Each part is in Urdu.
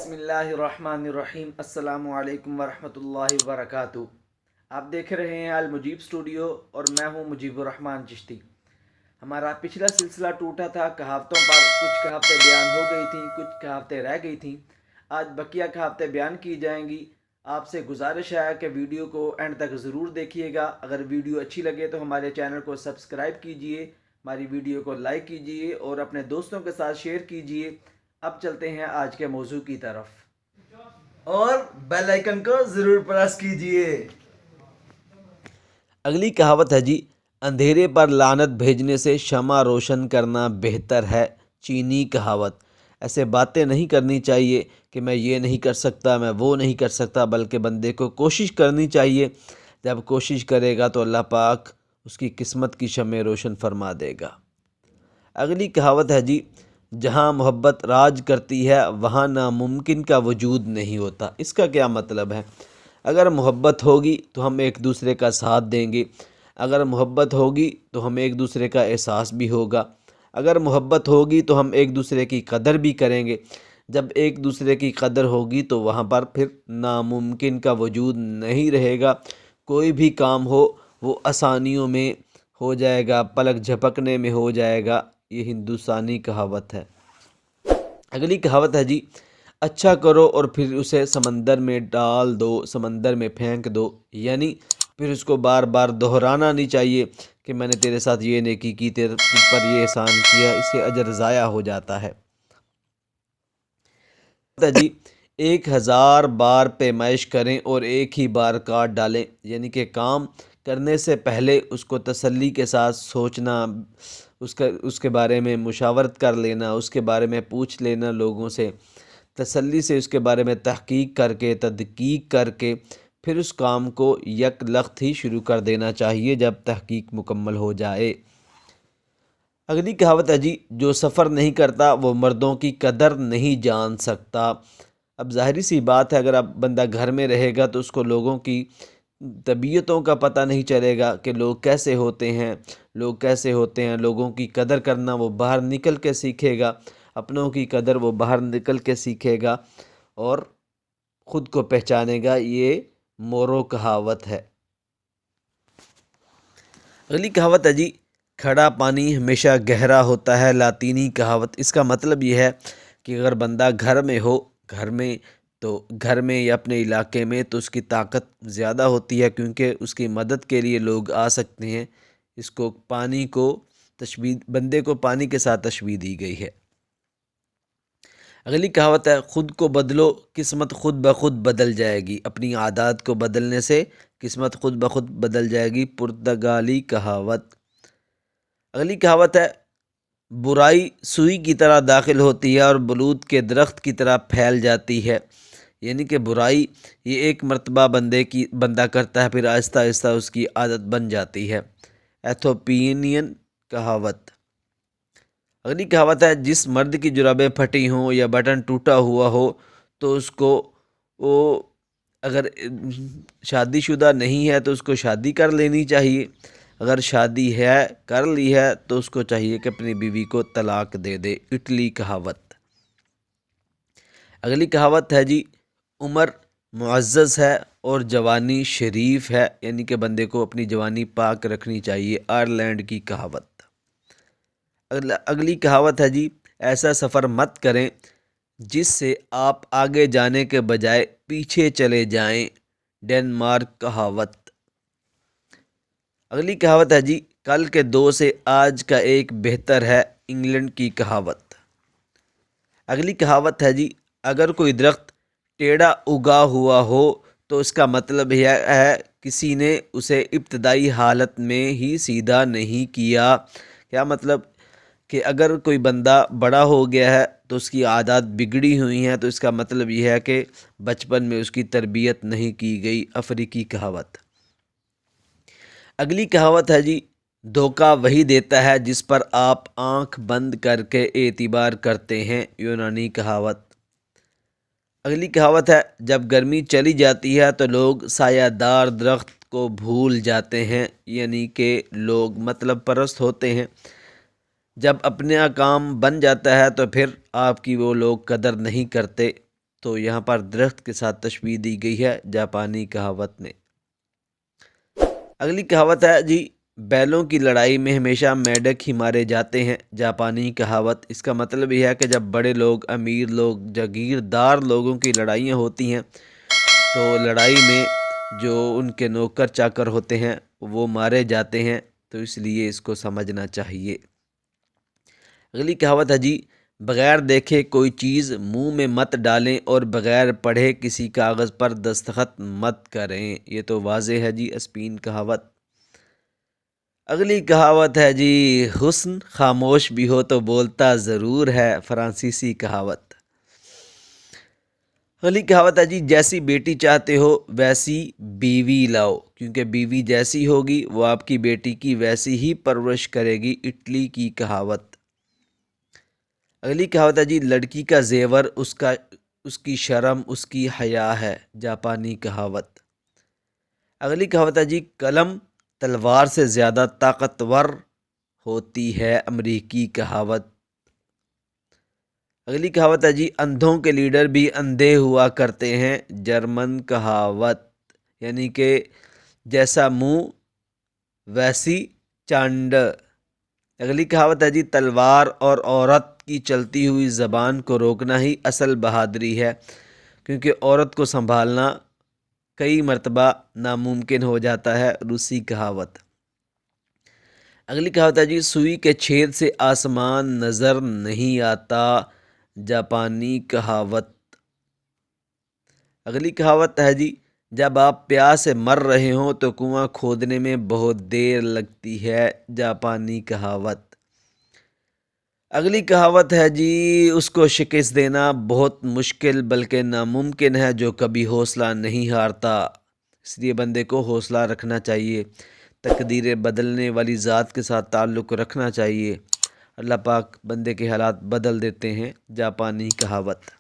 بسم اللہ الرحمن الرحیم۔ السلام علیکم ورحمۃ اللہ وبرکاتہ۔ آپ دیکھ رہے ہیں المجیب اسٹوڈیو اور میں ہوں مجیب الرحمن چشتی۔ ہمارا پچھلا سلسلہ ٹوٹا تھا کہاوتوں پر، کچھ کہاوتیں بیان ہو گئی تھیں، کچھ کہاوتیں رہ گئی تھیں۔ آج بقیہ کہاوتیں بیان کی جائیں گی۔ آپ سے گزارش ہے کہ ویڈیو کو اینڈ تک ضرور دیکھیے گا۔ اگر ویڈیو اچھی لگے تو ہمارے چینل کو سبسکرائب کیجئے، ہماری ویڈیو کو لائک کیجئے اور اپنے دوستوں کے ساتھ شیئر کیجئے۔ اب چلتے ہیں آج کے موضوع کی طرف، اور بیل آئیکن کو ضرور پریس کیجئے۔ اگلی کہاوت ہے جی، اندھیرے پر لعنت بھیجنے سے شمع روشن کرنا بہتر ہے۔ چینی کہاوت۔ ایسے باتیں نہیں کرنی چاہیے کہ میں یہ نہیں کر سکتا، میں وہ نہیں کر سکتا، بلکہ بندے کو کوشش کرنی چاہیے۔ جب کوشش کرے گا تو اللہ پاک اس کی قسمت کی شمع روشن فرما دے گا۔ اگلی کہاوت ہے جی، جہاں محبت راج کرتی ہے وہاں ناممکن کا وجود نہیں ہوتا۔ اس کا کیا مطلب ہے؟ اگر محبت ہوگی تو ہم ایک دوسرے کا ساتھ دیں گے، اگر محبت ہوگی تو ہم ایک دوسرے کا احساس بھی ہوگا، اگر محبت ہوگی تو ہم ایک دوسرے کی قدر بھی کریں گے۔ جب ایک دوسرے کی قدر ہوگی تو وہاں پر پھر ناممکن کا وجود نہیں رہے گا۔ کوئی بھی کام ہو وہ آسانیوں میں ہو جائے گا، پلک جھپکنے میں ہو جائے گا۔ یہ ہندوستانی کہاوت ہے۔ اگلی کہاوت ہے جی، اچھا کرو اور پھر اسے سمندر میں ڈال دو، سمندر میں پھینک دو۔ یعنی پھر اس کو بار بار دہرانا نہیں چاہیے کہ میں نے تیرے ساتھ یہ نیکی کی، تیرے پر یہ احسان کیا، اس سے اجر ضائع ہو جاتا ہے۔ جی، 1000 بار پیمائش کریں اور ایک ہی بار کاٹ ڈالیں۔ یعنی کہ کام کرنے سے پہلے اس کو تسلی کے ساتھ سوچنا، اس کے بارے میں مشاورت کر لینا، اس کے بارے میں پوچھ لینا لوگوں سے، تسلی سے اس کے بارے میں تحقیق کر کے، تدقیق کر کے پھر اس کام کو یک لخت ہی شروع کر دینا چاہیے جب تحقیق مکمل ہو جائے۔ اگلی کہاوت ہے جی، جو سفر نہیں کرتا وہ مردوں کی قدر نہیں جان سکتا۔ اب ظاہری سی بات ہے، اگر اب بندہ گھر میں رہے گا تو اس کو لوگوں کی طبیعتوں کا پتہ نہیں چلے گا کہ لوگ کیسے ہوتے ہیں، لوگوں کی قدر کرنا وہ باہر نکل کے سیکھے گا، اپنوں کی قدر وہ باہر نکل کے سیکھے گا اور خود کو پہچانے گا۔ یہ مورو کہاوت ہے۔ اگلی کہاوت ہے جی، کھڑا پانی ہمیشہ گہرا ہوتا ہے۔ لاطینی کہاوت۔ اس کا مطلب یہ ہے کہ اگر بندہ گھر میں ہو، گھر میں یا اپنے علاقے میں، تو اس کی طاقت زیادہ ہوتی ہے کیونکہ اس کی مدد کے لیے لوگ آ سکتے ہیں۔ اس کو پانی کو بندے کو پانی کے ساتھ تشبیہ دی گئی ہے۔ اگلی کہاوت ہے، خود کو بدلو، قسمت خود بخود بدل جائے گی۔ اپنی عادات کو بدلنے سے قسمت خود بخود بدل جائے گی۔ پرتگالی کہاوت۔ اگلی کہاوت ہے، برائی سوئی کی طرح داخل ہوتی ہے اور بلوط کے درخت کی طرح پھیل جاتی ہے۔ یعنی کہ برائی یہ ایک مرتبہ بندہ کرتا ہے، پھر آہستہ آہستہ اس کی عادت بن جاتی ہے۔ ایتھوپینین کہاوت۔ اگلی کہاوت ہے، جس مرد کی جرابیں پھٹی ہوں یا بٹن ٹوٹا ہوا ہو تو اس کو اگر شادی شدہ نہیں ہے تو اس کو شادی کر لینی چاہیے، اگر شادی کر لی ہے تو اس کو چاہیے کہ اپنی بیوی کو طلاق دے دے۔ اٹلی کہاوت۔ اگلی کہاوت ہے جی، عمر معزز ہے اور جوانی شریف ہے۔ یعنی کہ بندے کو اپنی جوانی پاک رکھنی چاہیے۔ آئرلینڈ کی کہاوت۔ اگلی کہاوت ہے جی، ایسا سفر مت کریں جس سے آپ آگے جانے کے بجائے پیچھے چلے جائیں۔ ڈنمارک کہاوت۔ اگلی کہاوت ہے جی، کل کے 2 سے آج کا 1 بہتر ہے۔ انگلینڈ کی کہاوت۔ اگلی کہاوت ہے جی، اگر کوئی درخت ٹیڑھا اگا ہوا ہو تو اس کا مطلب یہ ہے کسی نے اسے ابتدائی حالت میں ہی سیدھا نہیں کیا۔ کیا مطلب؟ کہ اگر کوئی بندہ بڑا ہو گیا ہے تو اس کی عادات بگڑی ہوئی ہیں تو اس کا مطلب یہ ہے کہ بچپن میں اس کی تربیت نہیں کی گئی۔ افریقی کہاوت۔ اگلی کہاوت ہے جی، دھوکہ وہی دیتا ہے جس پر آپ آنکھ بند کر کے اعتبار کرتے ہیں۔ یونانی کہاوت۔ اگلی کہاوت ہے، جب گرمی چلی جاتی ہے تو لوگ سایہ دار درخت کو بھول جاتے ہیں۔ یعنی کہ لوگ مطلب پرست ہوتے ہیں، جب اپنا کام بن جاتا ہے تو پھر آپ کی وہ لوگ قدر نہیں کرتے۔ تو یہاں پر درخت کے ساتھ تشبیہ دی گئی ہے جاپانی کہاوت نے۔ اگلی کہاوت ہے جی، بیلوں کی لڑائی میں ہمیشہ میڈک ہی مارے جاتے ہیں، جاپانی کہاوت۔ اس کا مطلب یہ ہے کہ جب بڑے لوگ، امیر لوگ، جاگیردار لوگوں کی لڑائیاں ہوتی ہیں تو لڑائی میں جو ان کے نوکر چاکر ہوتے ہیں وہ مارے جاتے ہیں، تو اس لیے اس کو سمجھنا چاہیے۔ اگلی کہاوت ہے جی، بغیر دیکھے کوئی چیز منہ میں مت ڈالیں اور بغیر پڑھے کسی کاغذ پر دستخط مت کریں۔ یہ تو واضح ہے جی، اسپین کہاوت۔ اگلی کہاوت ہے جی، حسن خاموش بھی ہو تو بولتا ضرور ہے، فرانسیسی کہاوت۔ اگلی کہاوت ہے جی، جیسی بیٹی چاہتے ہو ویسی بیوی لاؤ، کیونکہ بیوی جیسی ہوگی وہ آپ کی بیٹی کی ویسی ہی پرورش کرے گی، اٹلی کی کہاوت۔ اگلی کہاوت ہے جی، لڑکی کا زیور اس کی شرم، اس کی حیا ہے، جاپانی کہاوت۔ اگلی کہاوت ہے جی، قلم تلوار سے زیادہ طاقتور ہوتی ہے، امریکی کہاوت۔ اگلی کہاوت ہے جی، اندھوں کے لیڈر بھی اندھے ہوا کرتے ہیں، جرمن کہاوت۔ یعنی کہ جیسا منہ ویسی چانڈ۔ اگلی کہاوت ہے جی، تلوار اور عورت کی چلتی ہوئی زبان کو روکنا ہی اصل بہادری ہے، کیونکہ عورت کو سنبھالنا کئی مرتبہ ناممکن ہو جاتا ہے، روسی کہاوت۔ اگلی کہاوت ہے جی، سوئی کے چھید سے آسمان نظر نہیں آتا، جاپانی کہاوت۔ اگلی کہاوت ہے جی، جب آپ پیاس سے مر رہے ہوں تو کنواں کھودنے میں بہت دیر لگتی ہے، جاپانی کہاوت۔ اگلی کہاوت ہے جی، اس کو شکست دینا بہت مشکل بلکہ ناممکن ہے جو کبھی حوصلہ نہیں ہارتا، اس لیے بندے کو حوصلہ رکھنا چاہیے، تقدیریں بدلنے والی ذات کے ساتھ تعلق رکھنا چاہیے، اللہ پاک بندے کے حالات بدل دیتے ہیں، جاپانی کہاوت۔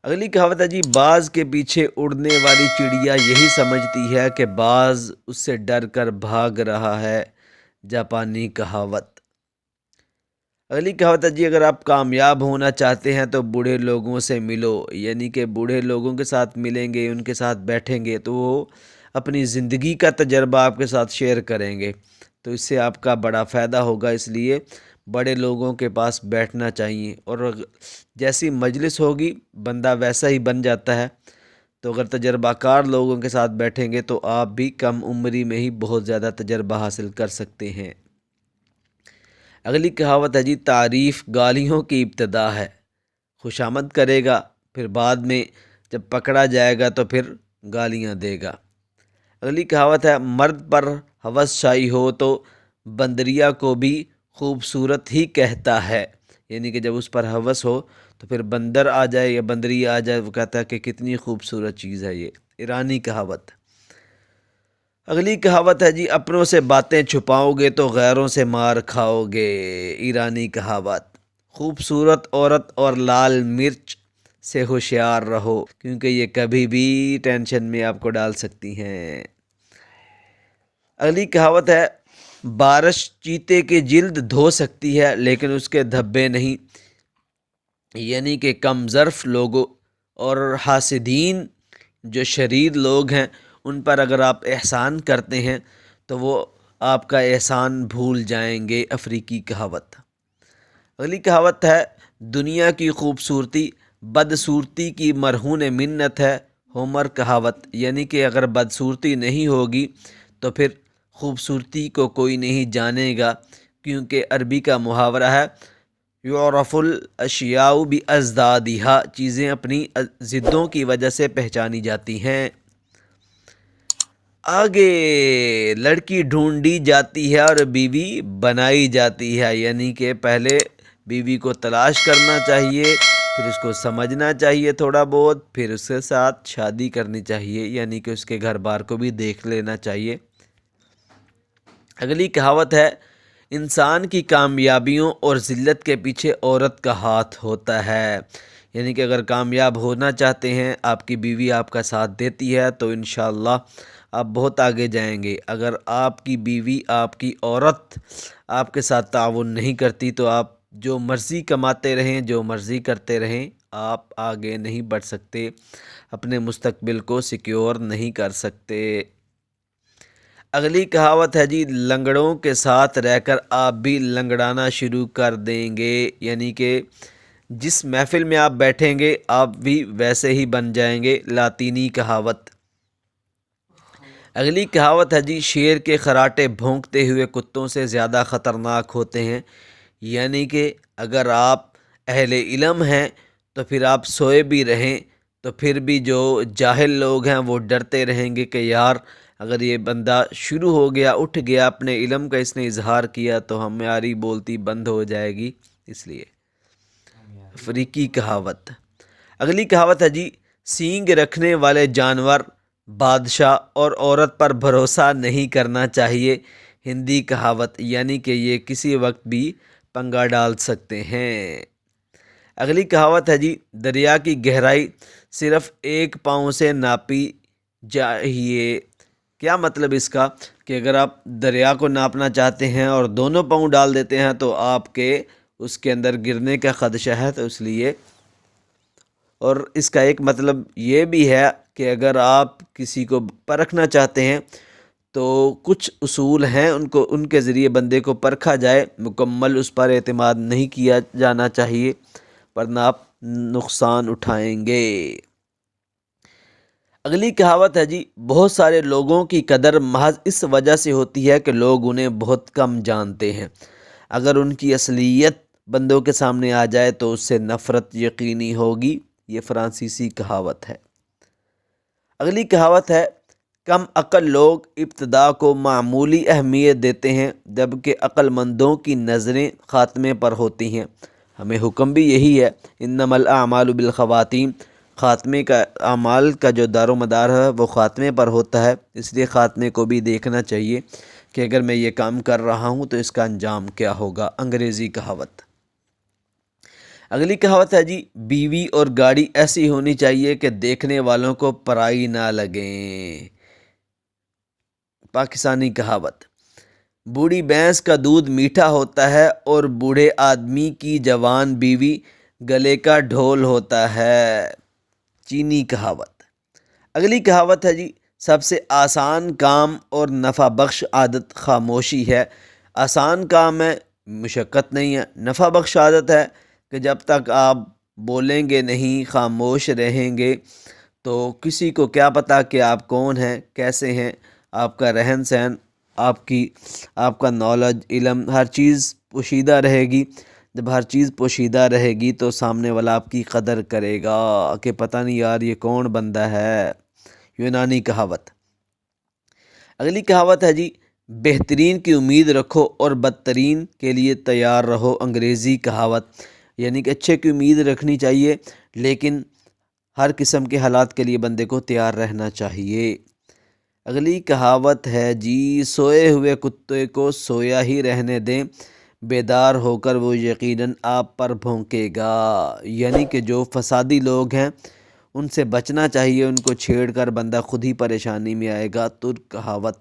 اگلی کہاوت ہے جی، باز کے پیچھے اڑنے والی چڑیا یہی سمجھتی ہے کہ باز اس سے ڈر کر بھاگ رہا ہے، جاپانی کہاوت۔ اگلی کہاوت ہے جی، اگر آپ کامیاب ہونا چاہتے ہیں تو بوڑھے لوگوں سے ملو، یعنی کہ بوڑھے لوگوں کے ساتھ ملیں گے، ان کے ساتھ بیٹھیں گے تو وہ اپنی زندگی کا تجربہ آپ کے ساتھ شیئر کریں گے، تو اس سے آپ کا بڑا فائدہ ہوگا، اس لیے بڑے لوگوں کے پاس بیٹھنا چاہیے، اور جیسی مجلس ہوگی بندہ ویسا ہی بن جاتا ہے، تو اگر تجربہ کار لوگوں کے ساتھ بیٹھیں گے تو آپ بھی کم عمری میں ہی بہت زیادہ تجربہ حاصل کر سکتے ہیں۔ اگلی کہاوت ہے جی، تعریف گالیوں کی ابتدا ہے، خوشامد کرے گا پھر بعد میں جب پکڑا جائے گا تو پھر گالیاں دے گا۔ اگلی کہاوت ہے، مرد پر ہوس شائی ہو تو بندریا کو بھی خوبصورت ہی کہتا ہے، یعنی کہ جب اس پر ہوس ہو تو پھر بندر آ جائے یا بندری آ جائے وہ کہتا ہے کہ کتنی خوبصورت چیز ہے یہ، ایرانی کہاوت۔ اگلی کہاوت ہے جی، اپنوں سے باتیں چھپاؤ گے تو غیروں سے مار کھاؤ گے، ایرانی کہاوت۔ خوبصورت عورت اور لال مرچ سے ہوشیار رہو، کیونکہ یہ کبھی بھی ٹینشن میں آپ کو ڈال سکتی ہیں۔ اگلی کہاوت ہے، بارش چیتے کی جلد دھو سکتی ہے لیکن اس کے دھبے نہیں، یعنی کہ کم ظرف لوگوں اور حاسدین جو شریر لوگ ہیں ان پر اگر آپ احسان کرتے ہیں تو وہ آپ کا احسان بھول جائیں گے، افریقی کہاوت۔ اگلی کہاوت ہے، دنیا کی خوبصورتی بدصورتی کی مرہون منت ہے، ہومر کہاوت، یعنی کہ اگر بدصورتی نہیں ہوگی تو پھر خوبصورتی کو کوئی نہیں جانے گا، کیونکہ عربی کا محاورہ ہے، یعرف الاشیاء بازدادہا، چیزیں اپنی ضدوں کی وجہ سے پہچانی جاتی ہیں۔ آگے، لڑکی ڈھونڈی جاتی ہے اور بیوی بنائی جاتی ہے، یعنی کہ پہلے بیوی کو تلاش کرنا چاہیے، پھر اس کو سمجھنا چاہیے تھوڑا بہت، پھر اس کے ساتھ شادی کرنی چاہیے، یعنی کہ اس کے گھر بار کو بھی دیکھ لینا چاہیے۔ اگلی کہاوت ہے، انسان کی کامیابیوں اور ذلت کے پیچھے عورت کا ہاتھ ہوتا ہے، یعنی کہ اگر کامیاب ہونا چاہتے ہیں، آپ کی بیوی آپ کا ساتھ دیتی ہے تو انشاءاللہ آپ بہت آگے جائیں گے۔ اگر آپ کی بیوی، آپ کی عورت آپ کے ساتھ تعاون نہیں کرتی تو آپ جو مرضی کماتے رہیں، جو مرضی کرتے رہیں، آپ آگے نہیں بڑھ سکتے، اپنے مستقبل کو سیکیور نہیں کر سکتے۔ اگلی کہاوت ہے جی، لنگڑوں کے ساتھ رہ کر آپ بھی لنگڑانا شروع کر دیں گے، یعنی کہ جس محفل میں آپ بیٹھیں گے آپ بھی ویسے ہی بن جائیں گے، لاطینی کہاوت۔ اگلی کہاوت ہے جی، شیر کے خراٹے بھونکتے ہوئے کتوں سے زیادہ خطرناک ہوتے ہیں، یعنی کہ اگر آپ اہل علم ہیں تو پھر آپ سوئے بھی رہیں تو پھر بھی جو جاہل لوگ ہیں وہ ڈرتے رہیں گے کہ یار اگر یہ بندہ شروع ہو گیا، اٹھ گیا، اپنے علم کا اس نے اظہار کیا تو ہماری بولتی بند ہو جائے گی، اس لیے افریقی کہاوت۔ اگلی کہاوت ہے جی، سینگ رکھنے والے جانور، بادشاہ اور عورت پر بھروسہ نہیں کرنا چاہیے، ہندی کہاوت، یعنی کہ یہ کسی وقت بھی پنگا ڈال سکتے ہیں۔ اگلی کہاوت ہے جی، دریا کی گہرائی صرف 1 پاؤں سے ناپی جائیے۔ کیا مطلب اس کا کہ اگر آپ دریا کو ناپنا چاہتے ہیں اور 2 پاؤں ڈال دیتے ہیں تو آپ کے اس کے اندر گرنے کا خدشہ ہے، تو اس لیے، اور اس کا ایک مطلب یہ بھی ہے کہ اگر آپ کسی کو پرکھنا چاہتے ہیں تو کچھ اصول ہیں، ان کے ذریعے بندے کو پرکھا جائے، مکمل اس پر اعتماد نہیں کیا جانا چاہیے ورنہ آپ نقصان اٹھائیں گے۔ اگلی کہاوت ہے جی، بہت سارے لوگوں کی قدر محض اس وجہ سے ہوتی ہے کہ لوگ انہیں بہت کم جانتے ہیں، اگر ان کی اصلیت بندوں کے سامنے آ جائے تو اس سے نفرت یقینی ہوگی، یہ فرانسیسی کہاوت ہے۔ اگلی کہاوت ہے، کم عقل لوگ ابتدا کو معمولی اہمیت دیتے ہیں جبکہ عقل مندوں کی نظریں خاتمے پر ہوتی ہیں، ہمیں حکم بھی یہی ہے، انما الاعمال بالخواتیم، خاتمے کا اعمال کا جو دار و مدار ہے وہ خاتمے پر ہوتا ہے، اس لیے خاتمے کو بھی دیکھنا چاہیے کہ اگر میں یہ کام کر رہا ہوں تو اس کا انجام کیا ہوگا، انگریزی کہاوت۔ اگلی کہاوت ہے جی، بیوی اور گاڑی ایسی ہونی چاہیے کہ دیکھنے والوں کو پرائی نہ لگیں، پاکستانی کہاوت۔ بوڑھی بھینس کا دودھ میٹھا ہوتا ہے اور بوڑھے آدمی کی جوان بیوی گلے کا ڈھول ہوتا ہے، چینی کہاوت۔ اگلی کہاوت ہے جی، سب سے آسان کام اور نفع بخش عادت خاموشی ہے، آسان کام ہے، مشقت نہیں ہے، نفع بخش عادت ہے کہ جب تک آپ بولیں گے نہیں، خاموش رہیں گے تو کسی کو کیا پتہ کہ آپ کون ہیں، کیسے ہیں، آپ کا رہن سہن، آپ کا نالج، علم، ہر چیز پوشیدہ رہے گی۔ جب ہر چیز پوشیدہ رہے گی تو سامنے والا آپ کی قدر کرے گا کہ پتہ نہیں یار یہ کون بندہ ہے، یونانی کہاوت۔ اگلی کہاوت ہے جی، بہترین کی امید رکھو اور بدترین کے لیے تیار رہو، انگریزی کہاوت، یعنی کہ اچھے کی امید رکھنی چاہیے لیکن ہر قسم کے حالات کے لیے بندے کو تیار رہنا چاہیے۔ اگلی کہاوت ہے جی، سوئے ہوئے کتے کو سویا ہی رہنے دیں، بیدار ہو کر وہ یقیناً آپ پر بھونکے گا، یعنی کہ جو فسادی لوگ ہیں ان سے بچنا چاہیے، ان کو چھیڑ کر بندہ خود ہی پریشانی میں آئے گا، ترک کہاوت۔